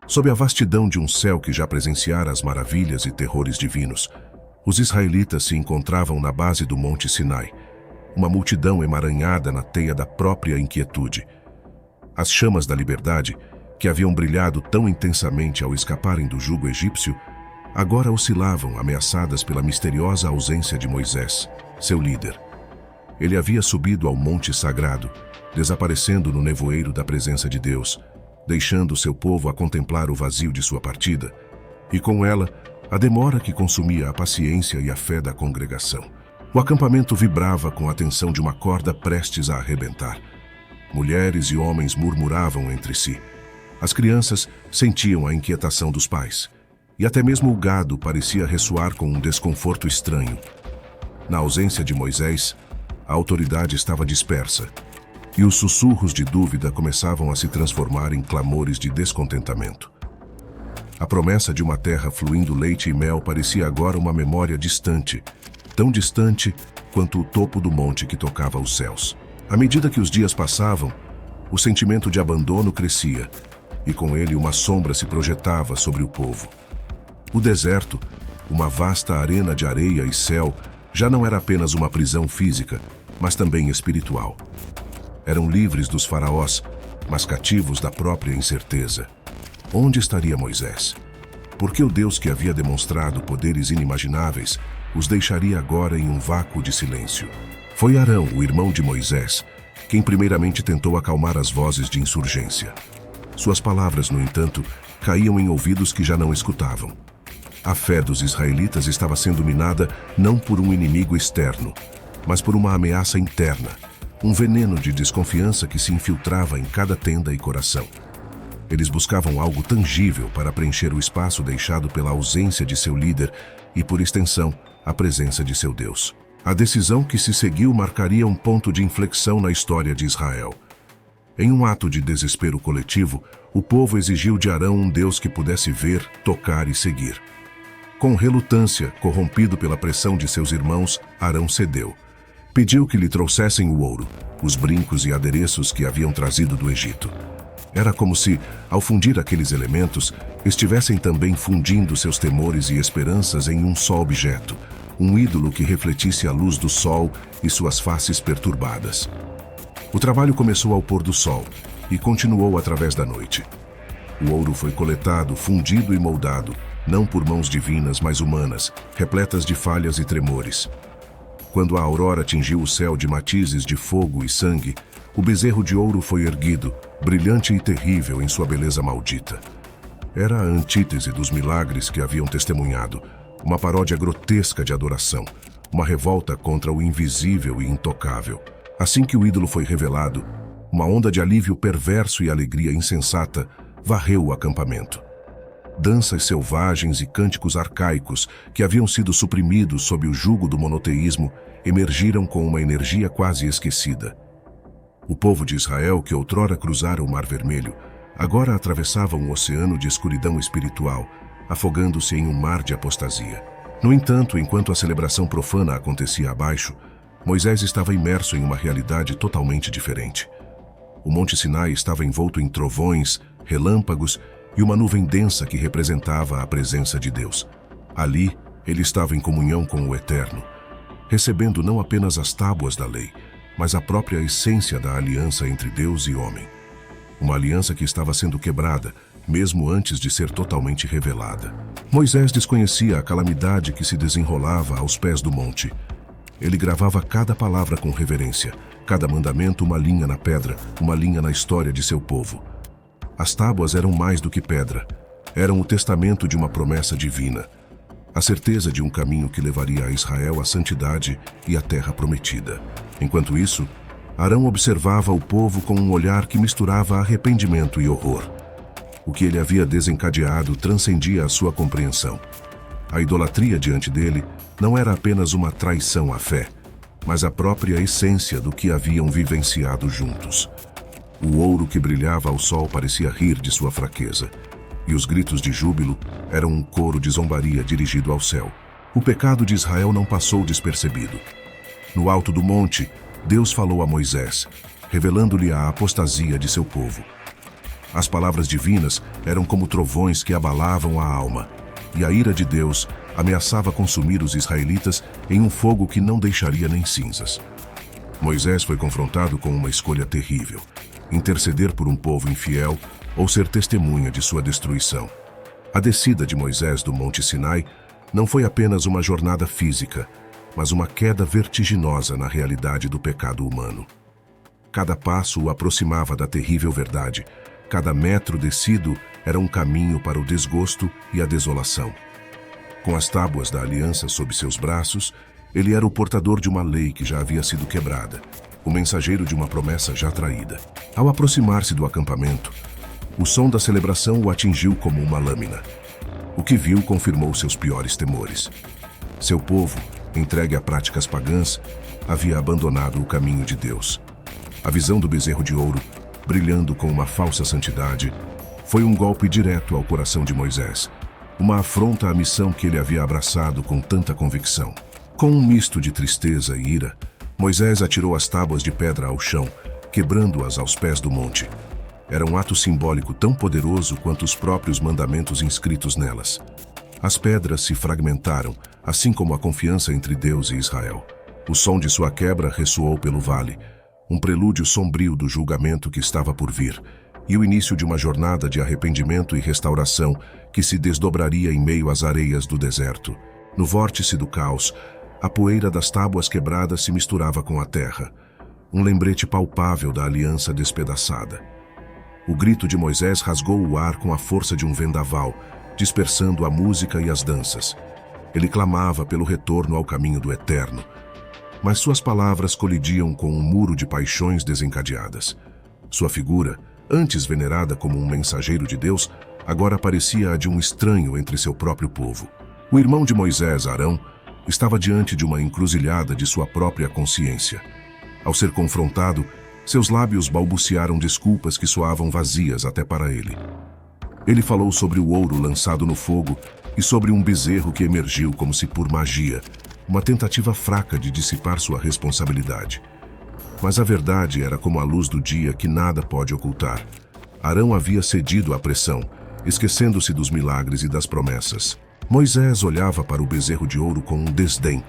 Sob a vastidão de um céu que já presenciara as maravilhas e terrores divinos, os israelitas se encontravam na base do Monte Sinai, uma multidão emaranhada na teia da própria inquietude. As chamas da liberdade, que haviam brilhado tão intensamente ao escaparem do jugo egípcio, agora oscilavam ameaçadas pela misteriosa ausência de Moisés, seu líder. Ele havia subido ao monte sagrado, desaparecendo no nevoeiro da presença de Deus, deixando seu povo a contemplar o vazio de sua partida, e com ela, a demora que consumia a paciência e a fé da congregação. O acampamento vibrava com a tensão de uma corda prestes a arrebentar. Mulheres e homens murmuravam entre si. As crianças sentiam a inquietação dos pais, e até mesmo o gado parecia ressoar com um desconforto estranho. Na ausência de Moisés, a autoridade estava dispersa, e os sussurros de dúvida começavam a se transformar em clamores de descontentamento. A promessa de uma terra fluindo leite e mel parecia agora uma memória distante, tão distante quanto o topo do monte que tocava os céus. À medida que os dias passavam, o sentimento de abandono crescia, e com ele uma sombra se projetava sobre o povo. O deserto, uma vasta arena de areia e céu, já não era apenas uma prisão física, mas também espiritual. Eram livres dos faraós, mas cativos da própria incerteza. Onde estaria Moisés? Por que o Deus que havia demonstrado poderes inimagináveis os deixaria agora em um vácuo de silêncio? Foi Arão, o irmão de Moisés, quem primeiramente tentou acalmar as vozes de insurgência. Suas palavras, no entanto, caíam em ouvidos que já não escutavam. A fé dos israelitas estava sendo minada não por um inimigo externo, mas por uma ameaça interna, um veneno de desconfiança que se infiltrava em cada tenda e coração. Eles buscavam algo tangível para preencher o espaço deixado pela ausência de seu líder e, por extensão, a presença de seu Deus. A decisão que se seguiu marcaria um ponto de inflexão na história de Israel. Em um ato de desespero coletivo, o povo exigiu de Arão um Deus que pudesse ver, tocar e seguir. Com relutância, corrompido pela pressão de seus irmãos, Arão cedeu. Pediu que lhe trouxessem o ouro, os brincos e adereços que haviam trazido do Egito. Era como se, ao fundir aqueles elementos, estivessem também fundindo seus temores e esperanças em um só objeto, um ídolo que refletisse a luz do sol e suas faces perturbadas. O trabalho começou ao pôr do sol e continuou através da noite. O ouro foi coletado, fundido e moldado, não por mãos divinas, mas humanas, repletas de falhas e tremores. Quando a aurora atingiu o céu de matizes de fogo e sangue, o bezerro de ouro foi erguido, brilhante e terrível em sua beleza maldita. Era a antítese dos milagres que haviam testemunhado, uma paródia grotesca de adoração, uma revolta contra o invisível e intocável. Assim que o ídolo foi revelado, uma onda de alívio perverso e alegria insensata varreu o acampamento. Danças selvagens e cânticos arcaicos que haviam sido suprimidos sob o jugo do monoteísmo emergiram com uma energia quase esquecida. O povo de Israel, que outrora cruzara o Mar Vermelho, agora atravessava um oceano de escuridão espiritual, afogando-se em um mar de apostasia. No entanto, enquanto a celebração profana acontecia abaixo, Moisés estava imerso em uma realidade totalmente diferente. O Monte Sinai estava envolto em trovões, relâmpagos e uma nuvem densa que representava a presença de Deus. Ali, ele estava em comunhão com o Eterno, recebendo não apenas as tábuas da lei, mas a própria essência da aliança entre Deus e homem. Uma aliança que estava sendo quebrada, mesmo antes de ser totalmente revelada. Moisés desconhecia a calamidade que se desenrolava aos pés do monte. Ele gravava cada palavra com reverência, cada mandamento uma linha na pedra, uma linha na história de seu povo. As tábuas eram mais do que pedra, eram o testamento de uma promessa divina, a certeza de um caminho que levaria a Israel à santidade e à terra prometida. Enquanto isso, Arão observava o povo com um olhar que misturava arrependimento e horror. O que ele havia desencadeado transcendia a sua compreensão. A idolatria diante dele não era apenas uma traição à fé, mas a própria essência do que haviam vivenciado juntos. O ouro que brilhava ao sol parecia rir de sua fraqueza, e os gritos de júbilo eram um coro de zombaria dirigido ao céu. O pecado de Israel não passou despercebido. No alto do monte, Deus falou a Moisés, revelando-lhe a apostasia de seu povo. As palavras divinas eram como trovões que abalavam a alma, e a ira de Deus ameaçava consumir os israelitas em um fogo que não deixaria nem cinzas. Moisés foi confrontado com uma escolha terrível: interceder por um povo infiel ou ser testemunha de sua destruição. A descida de Moisés do Monte Sinai não foi apenas uma jornada física, mas uma queda vertiginosa na realidade do pecado humano. Cada passo o aproximava da terrível verdade. Cada metro descido era um caminho para o desgosto e a desolação. Com as tábuas da aliança sob seus braços, ele era o portador de uma lei que já havia sido quebrada, o mensageiro de uma promessa já traída. Ao aproximar-se do acampamento, o som da celebração o atingiu como uma lâmina. O que viu confirmou seus piores temores. Seu povo, entregue a práticas pagãs, havia abandonado o caminho de Deus. A visão do bezerro de ouro, brilhando com uma falsa santidade, foi um golpe direto ao coração de Moisés, uma afronta à missão que ele havia abraçado com tanta convicção. Com um misto de tristeza e ira, Moisés atirou as tábuas de pedra ao chão, quebrando-as aos pés do monte. Era um ato simbólico tão poderoso quanto os próprios mandamentos inscritos nelas. As pedras se fragmentaram, assim como a confiança entre Deus e Israel. O som de sua quebra ressoou pelo vale, um prelúdio sombrio do julgamento que estava por vir, e o início de uma jornada de arrependimento e restauração que se desdobraria em meio às areias do deserto. No vórtice do caos, a poeira das tábuas quebradas se misturava com a terra, um lembrete palpável da aliança despedaçada. O grito de Moisés rasgou o ar com a força de um vendaval, dispersando a música e as danças. Ele clamava pelo retorno ao caminho do eterno, mas suas palavras colidiam com um muro de paixões desencadeadas. Sua figura, antes venerada como um mensageiro de Deus, agora parecia a de um estranho entre seu próprio povo. O irmão de Moisés, Arão, estava diante de uma encruzilhada de sua própria consciência. Ao ser confrontado, seus lábios balbuciaram desculpas que soavam vazias até para ele. Ele falou sobre o ouro lançado no fogo e sobre um bezerro que emergiu como se por magia, uma tentativa fraca de dissipar sua responsabilidade. Mas a verdade era como a luz do dia que nada pode ocultar. Arão havia cedido à pressão, esquecendo-se dos milagres e das promessas. Moisés olhava para o bezerro de ouro com um desdém,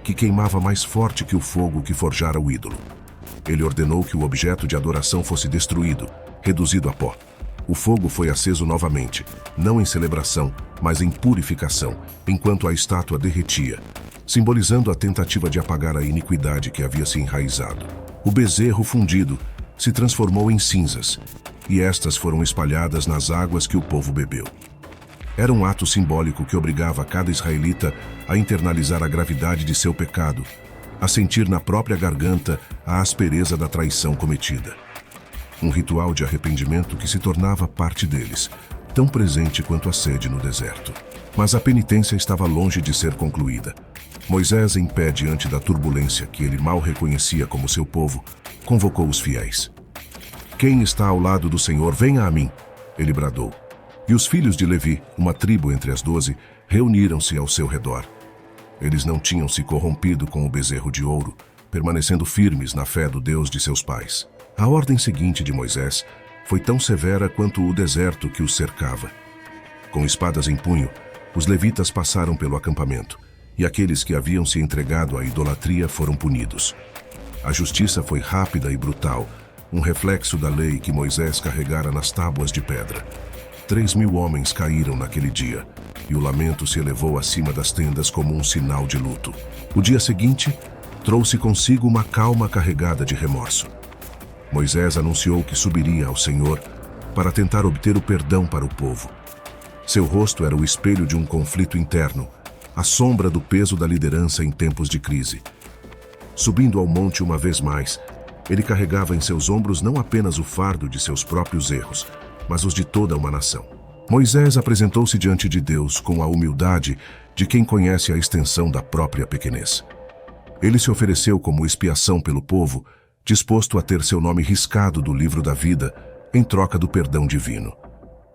que queimava mais forte que o fogo que forjara o ídolo. Ele ordenou que o objeto de adoração fosse destruído, reduzido a pó. O fogo foi aceso novamente, não em celebração, mas em purificação, enquanto a estátua derretia, simbolizando a tentativa de apagar a iniquidade que havia se enraizado. O bezerro fundido se transformou em cinzas, e estas foram espalhadas nas águas que o povo bebeu. Era um ato simbólico que obrigava cada israelita a internalizar a gravidade de seu pecado, a sentir na própria garganta a aspereza da traição cometida. Um ritual de arrependimento que se tornava parte deles, tão presente quanto a sede no deserto. Mas a penitência estava longe de ser concluída. Moisés, em pé diante da turbulência que ele mal reconhecia como seu povo, convocou os fiéis. "Quem está ao lado do Senhor, venha a mim", ele bradou. E os filhos de Levi, uma tribo entre as 12, reuniram-se ao seu redor. Eles não tinham se corrompido com o bezerro de ouro, permanecendo firmes na fé do Deus de seus pais. A ordem seguinte de Moisés foi tão severa quanto o deserto que os cercava. Com espadas em punho, os levitas passaram pelo acampamento, e aqueles que haviam se entregado à idolatria foram punidos. A justiça foi rápida e brutal, um reflexo da lei que Moisés carregara nas tábuas de pedra. 3.000 homens caíram naquele dia, e o lamento se elevou acima das tendas como um sinal de luto. O dia seguinte trouxe consigo uma calma carregada de remorso. Moisés anunciou que subiria ao Senhor para tentar obter o perdão para o povo. Seu rosto era o espelho de um conflito interno, a sombra do peso da liderança em tempos de crise. Subindo ao monte uma vez mais, ele carregava em seus ombros não apenas o fardo de seus próprios erros, mas os de toda uma nação. Moisés apresentou-se diante de Deus com a humildade de quem conhece a extensão da própria pequenez. Ele se ofereceu como expiação pelo povo, disposto a ter seu nome riscado do livro da vida em troca do perdão divino.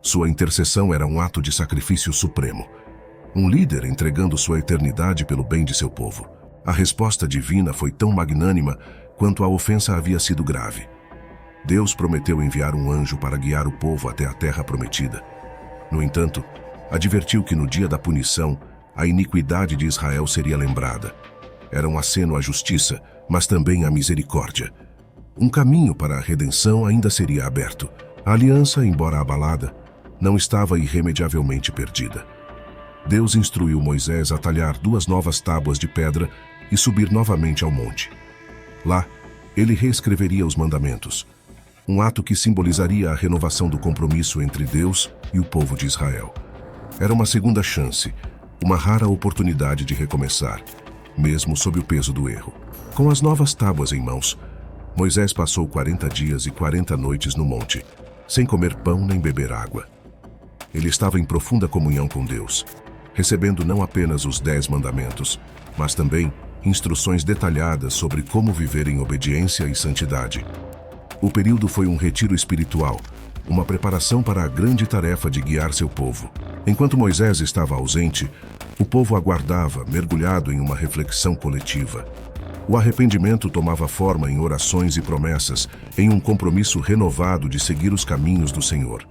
Sua intercessão era um ato de sacrifício supremo, um líder entregando sua eternidade pelo bem de seu povo. A resposta divina foi tão magnânima quanto a ofensa havia sido grave. Deus prometeu enviar um anjo para guiar o povo até a terra prometida. No entanto, advertiu que no dia da punição, a iniquidade de Israel seria lembrada. Era um aceno à justiça, mas também à misericórdia. Um caminho para a redenção ainda seria aberto. A aliança, embora abalada, não estava irremediavelmente perdida. Deus instruiu Moisés a talhar 2 novas tábuas de pedra e subir novamente ao monte. Lá, ele reescreveria os mandamentos, um ato que simbolizaria a renovação do compromisso entre Deus e o povo de Israel. Era uma segunda chance, uma rara oportunidade de recomeçar, mesmo sob o peso do erro. Com as novas tábuas em mãos, Moisés passou 40 dias e 40 noites no monte, sem comer pão nem beber água. Ele estava em profunda comunhão com Deus, recebendo não apenas os 10 mandamentos, mas também instruções detalhadas sobre como viver em obediência e santidade. O período foi um retiro espiritual, uma preparação para a grande tarefa de guiar seu povo. Enquanto Moisés estava ausente, o povo aguardava, mergulhado em uma reflexão coletiva. O arrependimento tomava forma em orações e promessas, em um compromisso renovado de seguir os caminhos do Senhor.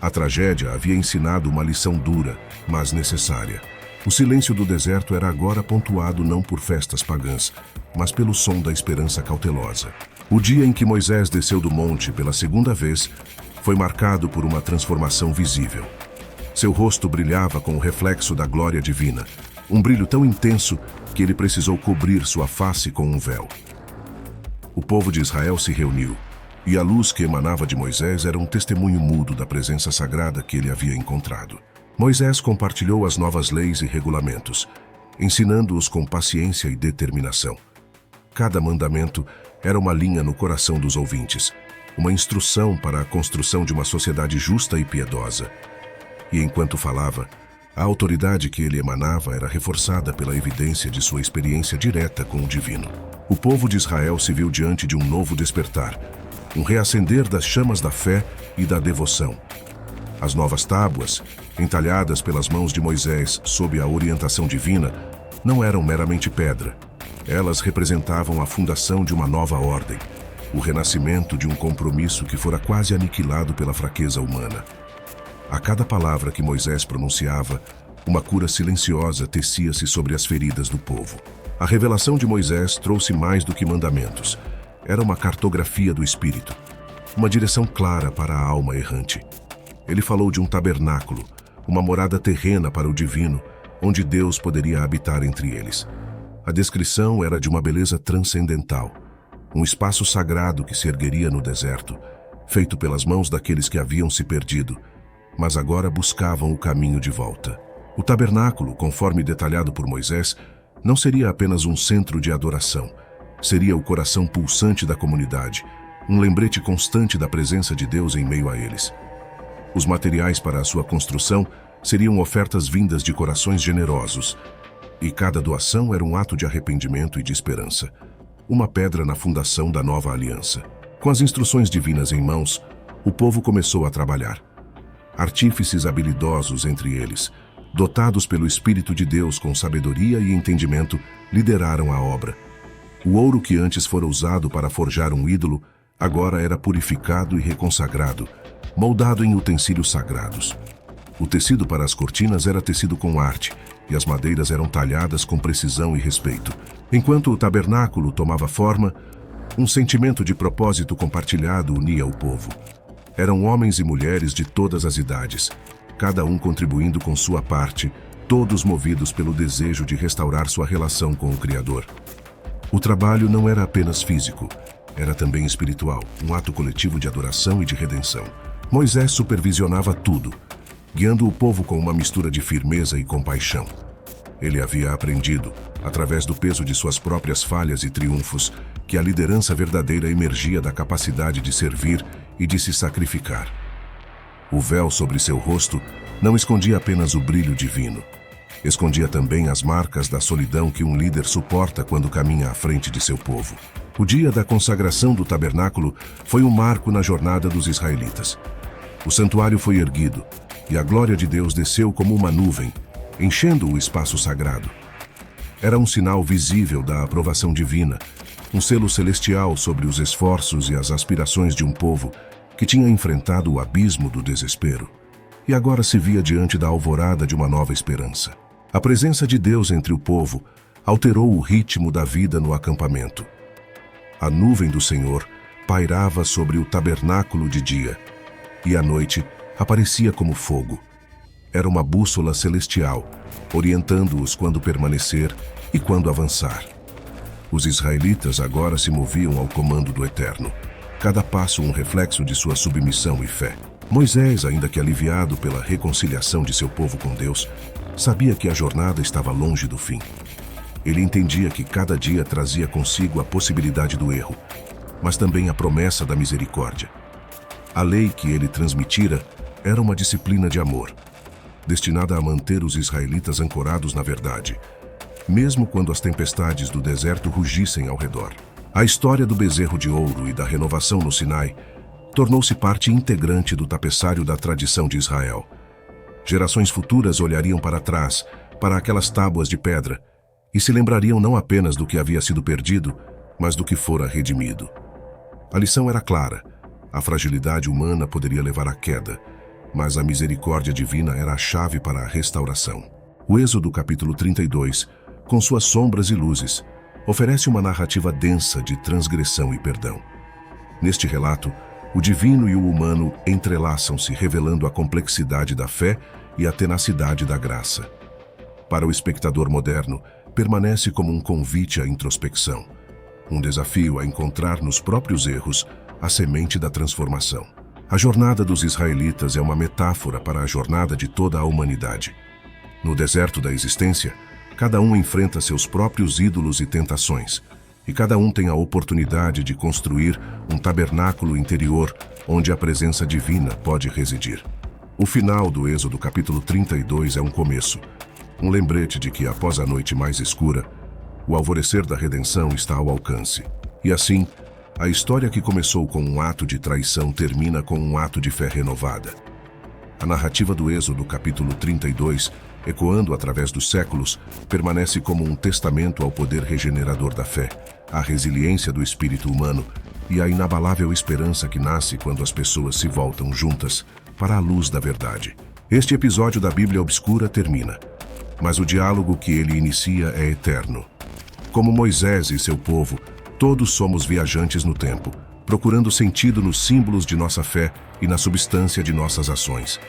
A tragédia havia ensinado uma lição dura, mas necessária. O silêncio do deserto era agora pontuado não por festas pagãs, mas pelo som da esperança cautelosa. O dia em que Moisés desceu do monte pela segunda vez foi marcado por uma transformação visível. Seu rosto brilhava com o reflexo da glória divina, um brilho tão intenso que ele precisou cobrir sua face com um véu. O povo de Israel se reuniu, e a luz que emanava de Moisés era um testemunho mudo da presença sagrada que ele havia encontrado. Moisés compartilhou as novas leis e regulamentos, ensinando-os com paciência e determinação. Cada mandamento era uma linha no coração dos ouvintes, uma instrução para a construção de uma sociedade justa e piedosa. E enquanto falava, a autoridade que ele emanava era reforçada pela evidência de sua experiência direta com o divino. O povo de Israel se viu diante de um novo despertar, um reacender das chamas da fé e da devoção. As novas tábuas, entalhadas pelas mãos de Moisés sob a orientação divina, não eram meramente pedra. Elas representavam a fundação de uma nova ordem, o renascimento de um compromisso que fora quase aniquilado pela fraqueza humana. A cada palavra que Moisés pronunciava, uma cura silenciosa tecia-se sobre as feridas do povo. A revelação de Moisés trouxe mais do que mandamentos. Era uma cartografia do espírito, uma direção clara para a alma errante. Ele falou de um tabernáculo, uma morada terrena para o divino, onde Deus poderia habitar entre eles. A descrição era de uma beleza transcendental, um espaço sagrado que se ergueria no deserto, feito pelas mãos daqueles que haviam se perdido, mas agora buscavam o caminho de volta. O tabernáculo, conforme detalhado por Moisés, não seria apenas um centro de adoração, seria o coração pulsante da comunidade, um lembrete constante da presença de Deus em meio a eles. Os materiais para a sua construção seriam ofertas vindas de corações generosos, e cada doação era um ato de arrependimento e de esperança, uma pedra na fundação da nova aliança. Com as instruções divinas em mãos, o povo começou a trabalhar. Artífices habilidosos entre eles, dotados pelo Espírito de Deus com sabedoria e entendimento, lideraram a obra. O ouro que antes fora usado para forjar um ídolo, agora era purificado e reconsagrado, moldado em utensílios sagrados. O tecido para as cortinas era tecido com arte, e as madeiras eram talhadas com precisão e respeito. Enquanto o tabernáculo tomava forma, um sentimento de propósito compartilhado unia o povo. Eram homens e mulheres de todas as idades, cada um contribuindo com sua parte, todos movidos pelo desejo de restaurar sua relação com o Criador. O trabalho não era apenas físico, era também espiritual, um ato coletivo de adoração e de redenção. Moisés supervisionava tudo, guiando o povo com uma mistura de firmeza e compaixão. Ele havia aprendido, através do peso de suas próprias falhas e triunfos, que a liderança verdadeira emergia da capacidade de servir e de se sacrificar. O véu sobre seu rosto não escondia apenas o brilho divino. Escondia também as marcas da solidão que um líder suporta quando caminha à frente de seu povo. O dia da consagração do tabernáculo foi um marco na jornada dos israelitas. O santuário foi erguido, e a glória de Deus desceu como uma nuvem, enchendo o espaço sagrado. Era um sinal visível da aprovação divina, um selo celestial sobre os esforços e as aspirações de um povo que tinha enfrentado o abismo do desespero e agora se via diante da alvorada de uma nova esperança. A presença de Deus entre o povo alterou o ritmo da vida no acampamento. A nuvem do Senhor pairava sobre o tabernáculo de dia, e à noite aparecia como fogo. Era uma bússola celestial, orientando-os quando permanecer e quando avançar. Os israelitas agora se moviam ao comando do Eterno, cada passo um reflexo de sua submissão e fé. Moisés, ainda que aliviado pela reconciliação de seu povo com Deus, sabia que a jornada estava longe do fim. Ele entendia que cada dia trazia consigo a possibilidade do erro, mas também a promessa da misericórdia. A lei que ele transmitira era uma disciplina de amor, destinada a manter os israelitas ancorados na verdade, mesmo quando as tempestades do deserto rugissem ao redor. A história do bezerro de ouro e da renovação no Sinai tornou-se parte integrante do tapeçário da tradição de Israel. Gerações futuras olhariam para trás, para aquelas tábuas de pedra, e se lembrariam não apenas do que havia sido perdido, mas do que fora redimido. A lição era clara: a fragilidade humana poderia levar à queda, mas a misericórdia divina era a chave para a restauração. O Êxodo capítulo 32, com suas sombras e luzes, oferece uma narrativa densa de transgressão e perdão. Neste relato, o divino e o humano entrelaçam-se, revelando a complexidade da fé e a tenacidade da graça. Para o espectador moderno, permanece como um convite à introspecção, um desafio a encontrar nos próprios erros a semente da transformação. A jornada dos israelitas é uma metáfora para a jornada de toda a humanidade. No deserto da existência, cada um enfrenta seus próprios ídolos e tentações, e cada um tem a oportunidade de construir um tabernáculo interior onde a presença divina pode residir. O final do Êxodo capítulo 32 é um começo, um lembrete de que, após a noite mais escura, o alvorecer da redenção está ao alcance. E assim, a história que começou com um ato de traição termina com um ato de fé renovada. A narrativa do Êxodo capítulo 32, ecoando através dos séculos, permanece como um testamento ao poder regenerador da fé, à resiliência do espírito humano e à inabalável esperança que nasce quando as pessoas se voltam juntas para a luz da verdade. Este episódio da Bíblia Obscura termina, mas o diálogo que ele inicia é eterno. Como Moisés e seu povo, todos somos viajantes no tempo, procurando sentido nos símbolos de nossa fé e na substância de nossas ações.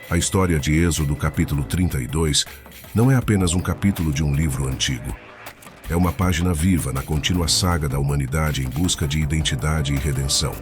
A história de Êxodo capítulo 32 não é apenas um capítulo de um livro antigo. É uma página viva na contínua saga da humanidade em busca de identidade e redenção.